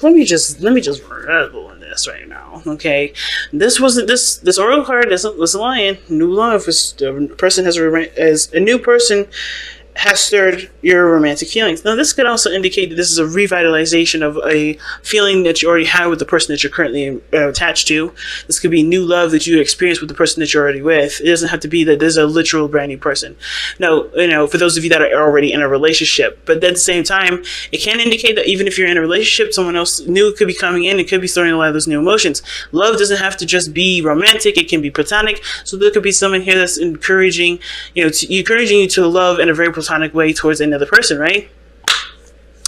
let me just revel in this right now. Okay, this oracle card was lying. New love is the person has a new person has stirred your romantic feelings. Now, this could also indicate that this is a revitalization of a feeling that you already have with the person that you're currently attached to. This could be new love that you experience with the person that you're already with. It doesn't have to be that there's a literal brand new person. No, for those of you that are already in a relationship. But at the same time, it can indicate that even if you're in a relationship, someone else new could be coming in and could be throwing a lot of those new emotions. Love doesn't have to just be romantic. It can be platonic. So there could be someone here that's encouraging you to love in a very platonic way towards another person, right?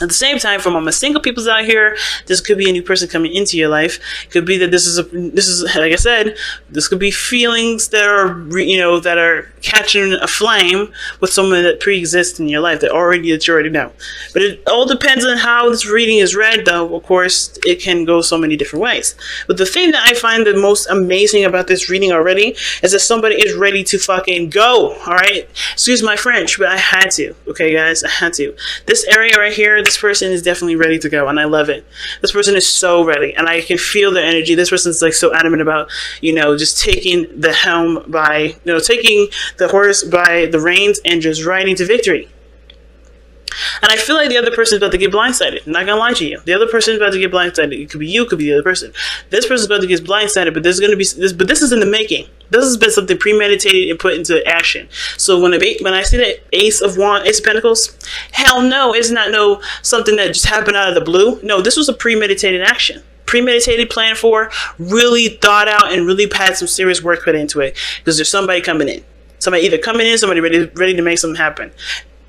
At the same time, for all my single peoples out here, this could be a new person coming into your life. It could be that this is like I said, this could be feelings that are catching a flame with someone that pre-exists in your life that you already know. But it all depends on how this reading is read, though. Of course, it can go so many different ways. But the thing that I find the most amazing about this reading already is that somebody is ready to fucking go. All right, excuse my French, but I had to. Okay, guys, I had to. This area right here. This person is definitely ready to go, and I love it. This person is so ready, and I can feel their energy. This person's like so adamant about, just taking the helm by, taking the horse by the reins and just riding to victory. And I feel like the other person is about to get blindsided. I'm not gonna lie to you. The other person is about to get blindsided. It could be you, it could be the other person. This person is about to get blindsided, but there's gonna be this. But this is in the making. This has been something premeditated and put into action. So when I see that Ace of Pentacles, hell no, it's not something that just happened out of the blue. No, this was a premeditated action. Premeditated, planned for, really thought out, and really had some serious work put into it. Because there's somebody coming in. Somebody either coming in, somebody ready to make something happen.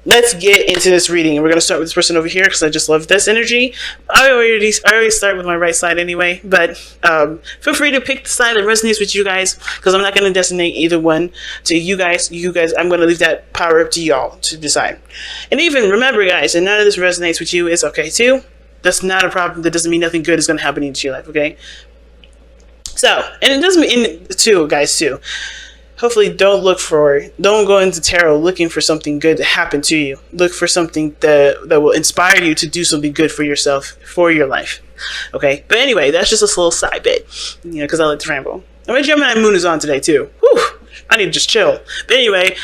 Let's get into this reading. We're going to start with this person over here because I just love this energy. I always start with my right side anyway, but feel free to pick the side that resonates with you guys because I'm not going to designate either one to you guys. I'm going to leave that power up to y'all to decide. And even remember, guys, if none of this resonates with you, it's okay too. That's not a problem. That doesn't mean nothing good is going to happen into your life, okay? So, and it doesn't mean, guys, hopefully don't go into tarot looking for something good to happen to you. Look for something that will inspire you to do something good for yourself, for your life. Okay? But anyway, that's just a little side bit, because I like to ramble. And my Gemini moon is on today too. Whew! I need to just chill. But anyway,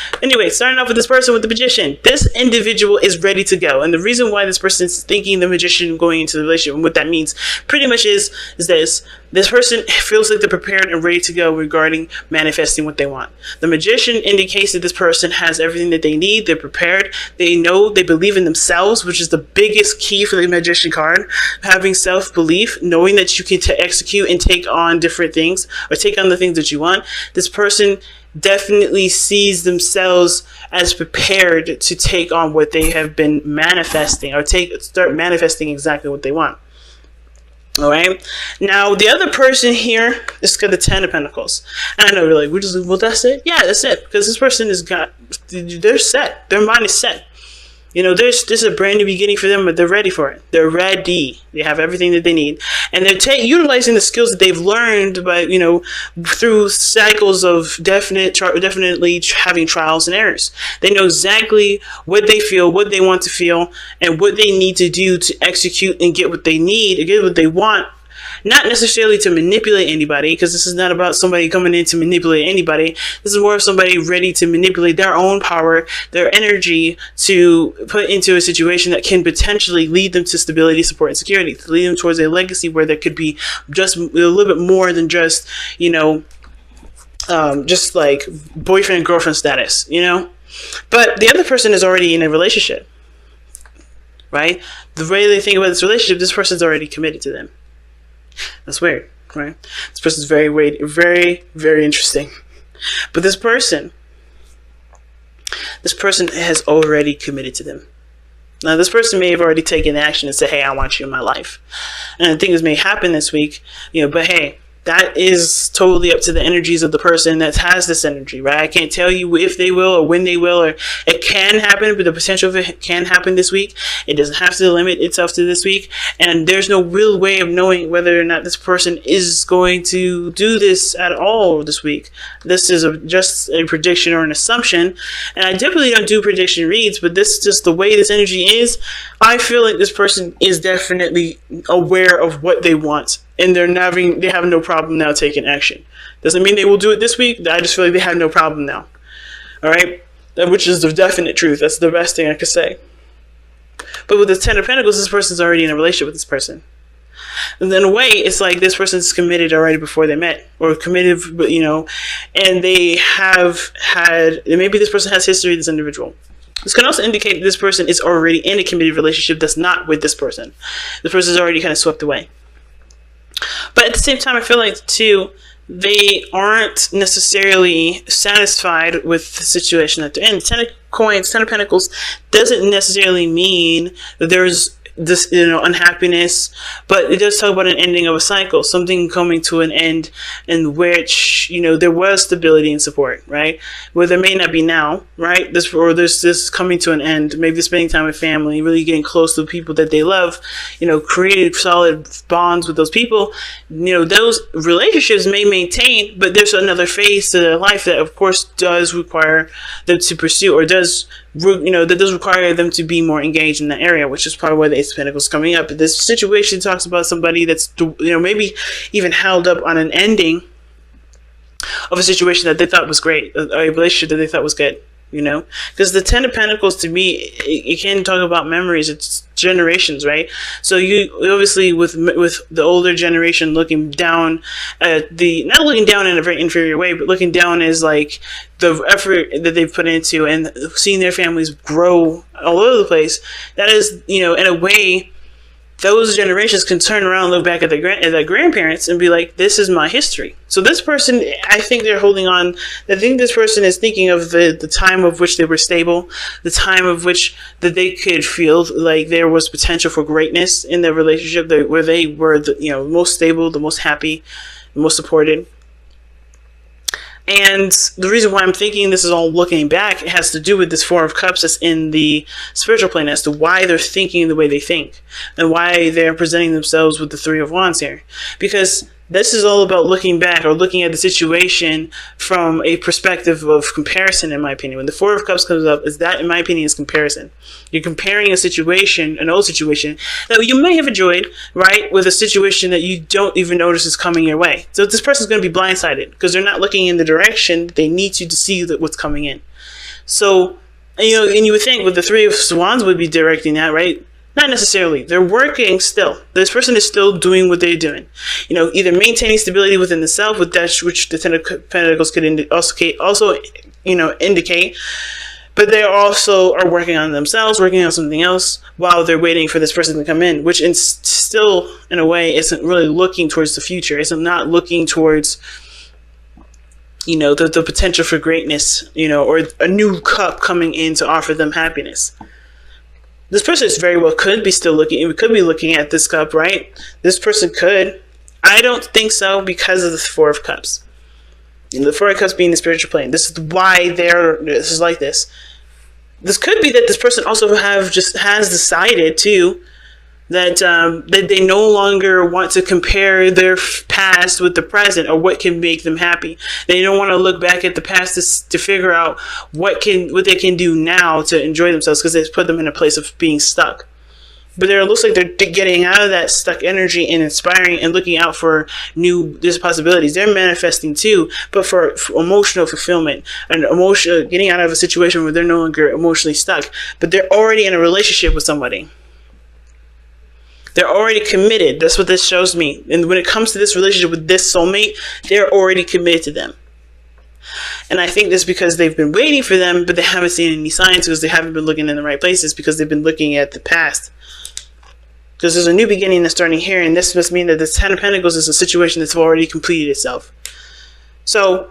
starting off with this person with the Magician. This individual is ready to go. And the reason why this person is thinking the Magician going into the relationship, and what that means pretty much is this person feels like they're prepared and ready to go regarding manifesting what they want. The Magician indicates that this person has everything that they need. They're prepared. They know, they believe in themselves, which is the biggest key for the Magician card. Having self-belief, knowing that you can execute and take on different things or take on the things that you want. This person definitely sees themselves as prepared to take on what they have been manifesting or start manifesting exactly what they want. All right. Now, the other person here is got the 10 of Pentacles. And I know you're like, well, that's it? Yeah, that's it. Because this person they're set. Their mind is set. There's a brand new beginning for them, but they're ready for it. They're ready. They have everything that they need. And they're utilizing the skills that they've learned by, through cycles of definitely having trials and errors. They know exactly what they feel, what they want to feel, and what they need to do to execute and get what they need, and get what they want. Not necessarily to manipulate anybody, because this is not about somebody coming in to manipulate anybody. This is more of somebody ready to manipulate their own power, their energy, to put into a situation that can potentially lead them to stability, support, and security, to lead them towards a legacy where there could be just a little bit more than just, just like boyfriend and girlfriend status, But the other person is already in a relationship, right? The way they think about this relationship, this person's already committed to them. That's weird, right? This person's very, very, very interesting. But this person has already committed to them. Now, this person may have already taken action and said, hey, I want you in my life. And I think this may happen this week, but hey, that is totally up to the energies of the person that has this energy, right? I can't tell you if they will or when they will, or it can happen, but the potential of it can happen this week. It doesn't have to limit itself to this week. And there's no real way of knowing whether or not this person is going to do this at all this week. This is just a prediction or an assumption. And I definitely don't do prediction reads, but this is just the way this energy is. I feel like this person is definitely aware of what they want, and they have no problem now taking action. Doesn't mean they will do it this week. I just feel like they have no problem now. All right, which is the definite truth. That's the best thing I could say. But with the Ten of Pentacles, this person's already in a relationship with this person. And in a way, it's like this person's committed already before they met, or committed, and they have had, maybe this person has history with this individual. This can also indicate that this person is already in a committed relationship that's not with this person. The person is already kind of swept away. But at the same time, I feel like, too, they aren't necessarily satisfied with the situation that they're in. Ten of Coins, Ten of Pentacles doesn't necessarily mean that there's this, unhappiness, but it does talk about an ending of a cycle, something coming to an end in which, there was stability and support, right? Where there may not be now, right? There's this coming to an end, maybe spending time with family, really getting close to the people that they love, creating solid bonds with those people. Those relationships may maintain, but there's another phase to their life that, of course, does require them to pursue, or that does require them to be more engaged in that area, which is probably why the Ace of Pentacles coming up. This situation talks about somebody that's, maybe even held up on an ending of a situation that they thought was great, a relationship that they thought was good, because the Ten of Pentacles, to me, it can talk about memories. It's generations, right? So you obviously with the older generation looking down at not looking down in a very inferior way, but looking down as like the effort that they've put into and seeing their families grow all over the place. That is, in a way, those generations can turn around and look back at their grandparents and be like, this is my history. So this person, I think they're holding on. I think this person is thinking of the time of which they were stable, the time of which that they could feel like there was potential for greatness in their relationship, where they were the most stable, the most happy, the most supported. And the reason why I'm thinking this is all looking back, it has to do with this Four of Cups that's in the spiritual plane as to why they're thinking the way they think and why they're presenting themselves with the Three of Wands here. Because this is all about looking back or looking at the situation from a perspective of comparison, in my opinion. When the Four of Cups comes up, that, in my opinion, is comparison. You're comparing a situation, an old situation, that you may have enjoyed, right, with a situation that you don't even notice is coming your way. So this person's going to be blindsided because they're not looking in the direction that they need to see what's coming in. So, and you would think with the Three of Wands would be directing that, right? Not necessarily. They're working still. This person is still doing what they're doing. Either maintaining stability within the self, with that which the Ten of Pentacles could also indicate. But they also are working on themselves, working on something else, while they're waiting for this person to come in, which still, in a way, isn't really looking towards the future. It's not looking towards the potential for greatness, or a new cup coming in to offer them happiness. This person is very well could be still looking. We could be looking at this cup, right? This person could. I don't think so because of the Four of Cups. The Four of Cups being the spiritual plane. This is why this is like this. This could be that this person also has decided too that that they no longer want to compare their past with the present or what can make them happy. They don't want to look back at the past to figure out what they can do now to enjoy themselves, because it's put them in a place of being stuck. But it looks like they're getting out of that stuck energy and inspiring and looking out for there's possibilities. They're manifesting too, but for emotional fulfillment and getting out of a situation where they're no longer emotionally stuck, but they're already in a relationship with somebody. They're already committed. That's what this shows me. And when it comes to this relationship with this soulmate, they're already committed to them. And I think that's because they've been waiting for them, but they haven't seen any signs because they haven't been looking in the right places, because they've been looking at the past. Because there's a new beginning that's starting here, and this must mean that the Ten of Pentacles is a situation that's already completed itself. So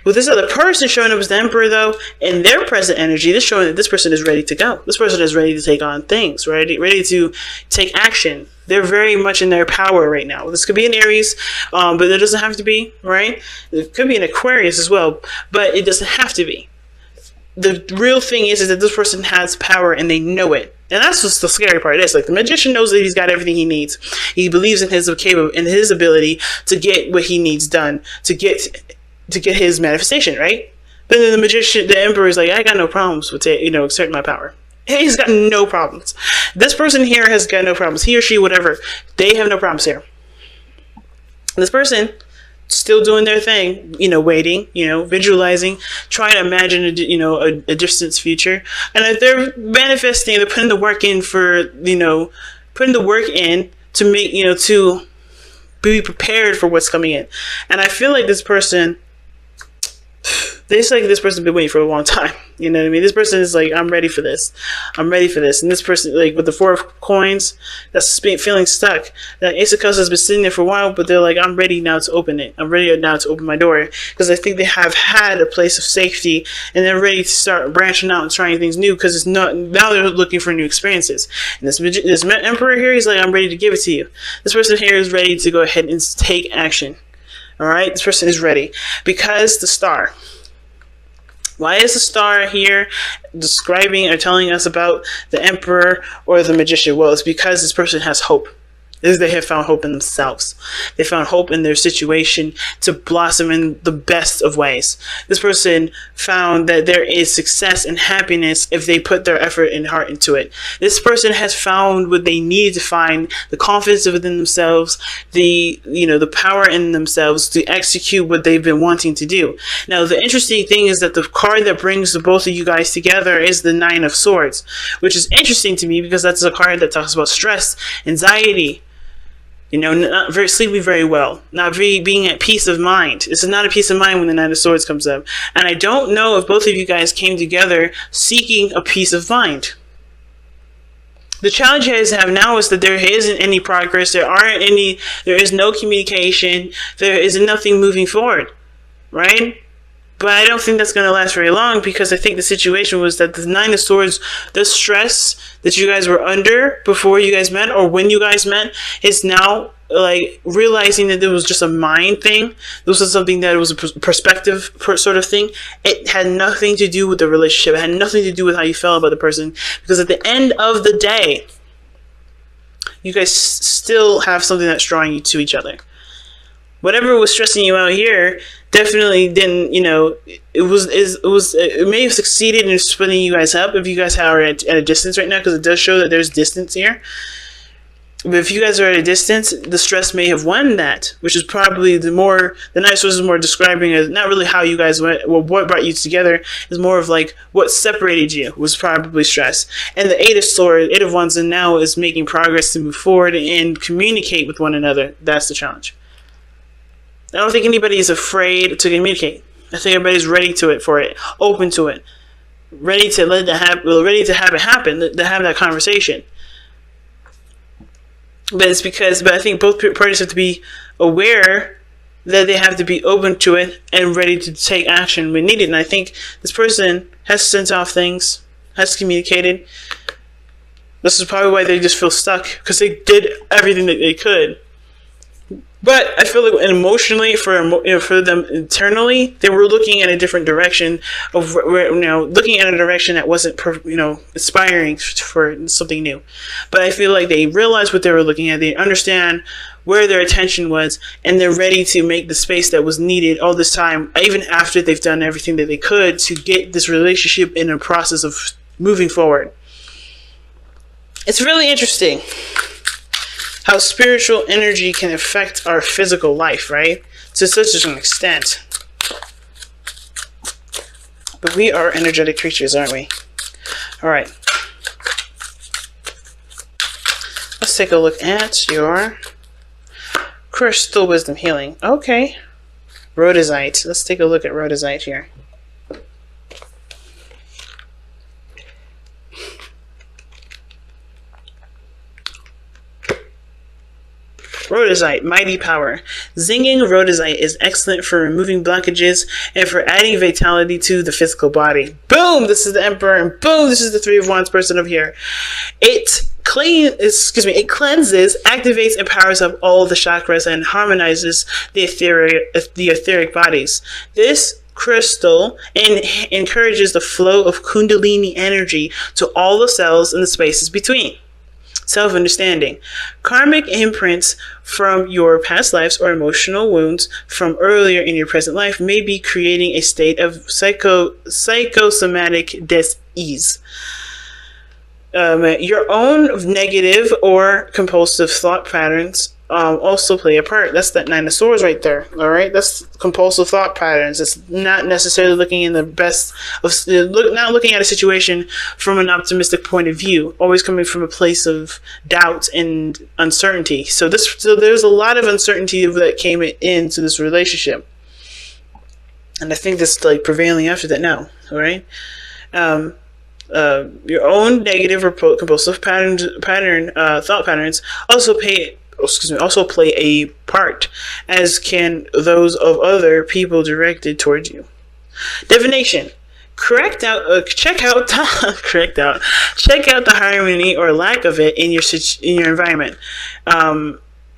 With this other person showing up as the Emperor, though, in their present energy, this showing that this person is ready to go. This person is ready to take on things, ready to take action. They're very much in their power right now. This could be an Aries, but it doesn't have to be, right? It could be an Aquarius as well, but it doesn't have to be. The real thing is that this person has power and they know it. And that's just the scary part. It's like the magician knows that he's got everything he needs. He believes in his ability to get what he needs done, to get his manifestation, right? But then the magician, the Emperor, is like, I got no problems with exerting my power. He's got no problems. This person here has got no problems. He or she, whatever, they have no problems here. This person still doing their thing, waiting, visualizing, trying to imagine a distant future. And if they're manifesting, they're putting the work in to make, to be prepared for what's coming in. And I feel like this person, this person's been waiting for a long time. You know what I mean? This person is like, I'm ready for this. I'm ready for this. And this person, like with the 4 of coins, that's feeling stuck. That Ace of Cups has been sitting there for a while, but they're like, I'm ready now to open it. I'm ready now to open my door. Because I think they have had a place of safety and they're ready to start branching out and trying things new, because it's not, now they're looking for new experiences. And this Emperor here, he's like, I'm ready to give it to you. This person here is ready to go ahead and take action. All right? This person is ready. Because the Star. Why is the Star here describing or telling us about the Emperor or the Magician? Well, it's because this person has hope. They have found hope in themselves. They found hope in their situation to blossom in the best of ways. This person found that there is success and happiness if they put their effort and heart into it. This person has found what they needed to find, the confidence within themselves, the power in themselves to execute what they've been wanting to do. Now, the interesting thing is that the card that brings the both of you guys together is the 9 of Swords, which is interesting to me because that's a card that talks about stress, anxiety, not sleeping very well, not being at peace of mind. This is not a peace of mind when the 9 of Swords comes up. And I don't know if both of you guys came together seeking a peace of mind. The challenge you guys have now is that there isn't any progress, there is no communication, there is nothing moving forward, right? But I don't think that's going to last very long, because I think the situation was that the 9 of Swords, the stress that you guys were under before you guys met or when you guys met, is now like realizing that it was just a mind thing. This was something that was a perspective sort of thing. It had nothing to do with the relationship. It had nothing to do with how you felt about the person, because at the end of the day, you guys still have something that's drawing you to each other. Whatever was stressing you out here definitely didn't, it may have succeeded in splitting you guys up if you guys are at a distance right now, because it does show that there's distance here. But if you guys are at a distance, the stress may have won that, which is probably the 9 of Swords is more describing as not really how you guys went, well, what brought you together, is more of like what separated you was probably stress. And the 8 of Swords, 8 of Wands, and now is making progress to move forward and communicate with one another. That's the challenge. I don't think anybody is afraid to communicate. I think everybody's ready for it, open to it, ready to let that happen, ready to have it happen, to have that conversation. But I think both parties have to be aware that they have to be open to it and ready to take action when needed. And I think this person has sent off things, has communicated. This is probably why they just feel stuck, because they did everything that they could. But I feel like emotionally, for them internally, they were looking at a different direction of looking at a direction that wasn't inspiring for something new. But I feel like they realized what they were looking at. They understand where their attention was, and they're ready to make the space that was needed all this time, even after they've done everything that they could to get this relationship in a process of moving forward. It's really interesting how spiritual energy can affect our physical life, right? To such an extent. But we are energetic creatures, aren't we? Alright. Let's take a look at your Crystal Wisdom Healing. Okay. Rhodozite. Let's take a look at Rhodozite here. Rhodozite, mighty power. Zinging rhodozite is excellent for removing blockages and for adding vitality to the physical body. Boom! This is the Emperor, and boom! This is the Three of Wands person over here. It cleanses, activates, and powers up all the chakras and harmonizes the etheric bodies. This crystal encourages the flow of Kundalini energy to all the cells and the spaces between. Self-understanding. Karmic imprints from your past lives or emotional wounds from earlier in your present life may be creating a state of psychosomatic dis-ease. Your own negative or compulsive thought patterns also play a part. That's that Nine of Swords right there. All right, that's compulsive thought patterns. It's not necessarily looking in the best of not looking at a situation from an optimistic point of view. Always coming from a place of doubt and uncertainty. So there's a lot of uncertainty that came into this relationship, and I think that's like prevailing after that now. All right. Your own negative or compulsive thought patterns also play a part, as can those of other people directed towards you. Divination. Check out the harmony or lack of it in your environment.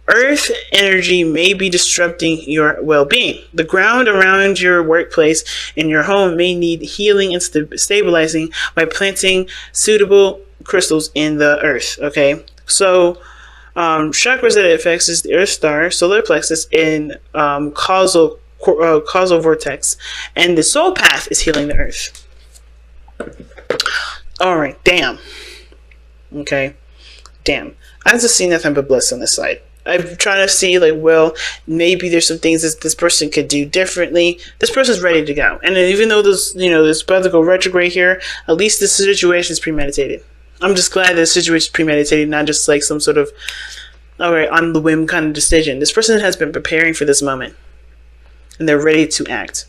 Earth energy may be disrupting your well-being. The ground around your workplace and your home may need healing and stabilizing by planting suitable crystals in the earth. Okay, so chakras that it affects is the earth star, solar plexus, and causal vortex, and the soul path is healing the earth. All right, damn. Okay, damn. I just see nothing but bliss on this side. I'm trying to see, like, well, maybe there's some things that this person could do differently. This person's ready to go. And even though there's about to go retrograde here, at least this situation is premeditated. I'm just glad that the situation is premeditated, not just like some sort of, alright, on the whim kind of decision. This person has been preparing for this moment, and they're ready to act.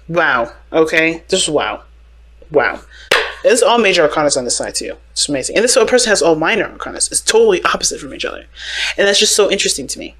Wow. Okay? Just wow. Wow. It's all major arcanas on this side too. It's amazing. And this person has all minor arcanas. It's totally opposite from each other. And that's just so interesting to me.